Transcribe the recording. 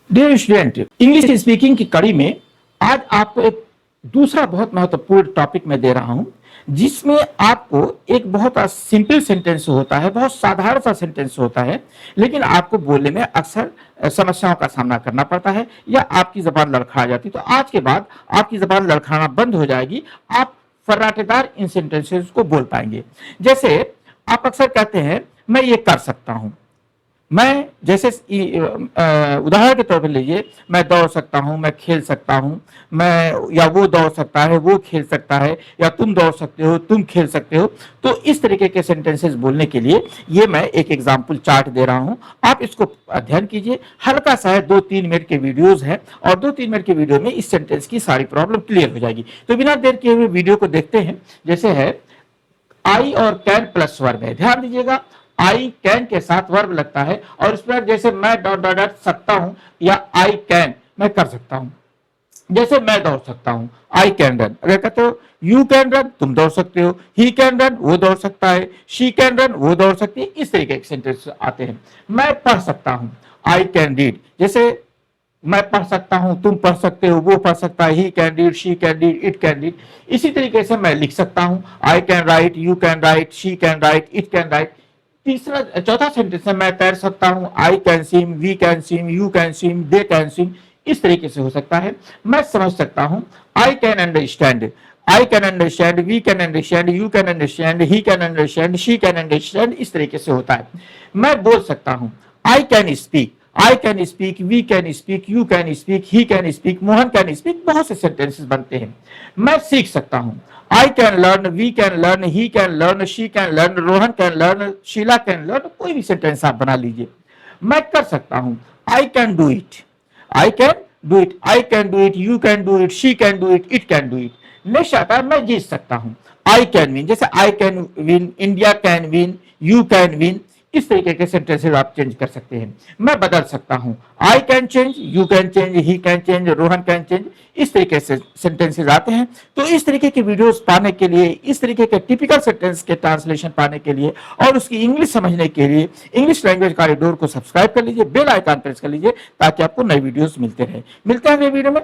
Dear student, English speaking की कड़ी में आज आपको एक दूसरा बहुत महत्वपूर्ण टॉपिक मैं दे रहा हूं, जिसमें आपको एक बहुत सिंपल सेंटेंस होता है, बहुत साधारण सा सेंटेंस होता है, लेकिन आपको बोलने में अक्सर समस्याओं का सामना करना पड़ता है या आपकी जबान लड़खड़ा जाती है। तो आज के बाद आपकी जबान लड़खड़ाना बंद हो जाएगी, आप फर्राटेदार इन सेंटेंसेस को बोल पाएंगे। जैसे आप अक्सर कहते हैं, मैं ये कर सकता हूं। मैं जैसे उदाहरण के तौर पर लीजिए, मैं दौड़ सकता हूं, मैं खेल सकता हूं, मैं या वो दौड़ सकता है, वो खेल सकता है, या तुम दौड़ सकते हो, तुम खेल सकते हो। तो इस तरीके के सेंटेंसेस बोलने के लिए ये मैं एक एग्जाम्पल चार्ट दे रहा हूं, आप इसको अध्ययन कीजिए। हल्का सा है, 2-3 मिनट के वीडियोज है और 2-3 मिनट के वीडियो में इस सेंटेंस की सारी प्रॉब्लम क्लियर हो जाएगी। तो बिना देर किए हुए वीडियो को देखते हैं। जैसे है आई और कैन प्लस वर्ब है, ध्यान दीजिएगा, आई कैन के साथ वर्ब लगता है और इस पर जैसे मैं डॉट डॉट डॉट सकता हूं या आई कैन मैं कर सकता हूं। जैसे मैं दौड़ सकता हूं, आई कैन रन। अगर कहते हो यू कैन रन, तुम दौड़ सकते हो, ही कैन रन, वो दौड़ सकता है, शी कैन रन, वो दौड़ सकती है। इस तरीके के सेंटेंस आते हैं। मैं पढ़ सकता हूं, आई कैन रीड। जैसे मैं पढ़ सकता हूं, तुम पढ़ सकते हो, वो पढ़ सकता है, he can read, she can read, it can read. इसी तरीके से मैं लिख सकता हूं, I can write, you can write, she can write, it can write. चौथा सेंटेंस है मैं तैर सकता हूं, I can swim, we can swim, you can swim, they can swim. इस तरीके से हो सकता है। मैं समझ सकता हूं, I can understand, I can understand, we can understand, you can understand, he can understand, she can understand. इस तरीके से होता है। मैं बोल सकता हूं, I can speak, I can speak, we can speak, you can speak, he can speak, Mohan can speak. बहुत से सेंटेंसेस बनते हैं। मैं सीख सकता हूं, I can learn, we can learn, he can learn, she can learn, Rohan can learn, Sheela can learn. कोई भी सेंटेंस आप बना लीजिए। मैं कर सकता हूं, I can do it, I can do it, I can do it, you can do it, she can do it, it can do it. Next आता है मैं जीत सकता हूं, आई कैन विन। जैसे I can win, India can win, you can win. इस तरीके के sentences आप चेंज कर सकते हैं। मैं बदल सकता हूं, I can change, you can change, he can change, Rohan can change. इस तरीके से सेंटेंसेस आते हैं। तो इस तरीके के वीडियोस पाने के लिए, इस तरीके के टिपिकल सेंटेंस के ट्रांसलेशन पाने के लिए और उसकी इंग्लिश समझने के लिए इंग्लिश लैंग्वेज कॉरिडोर को सब्सक्राइब कर लीजिए, बेल आइकन प्रेस कर लीजिए, ताकि आपको नए वीडियोस मिलते रहे। मिलते हैं अगले वीडियो में।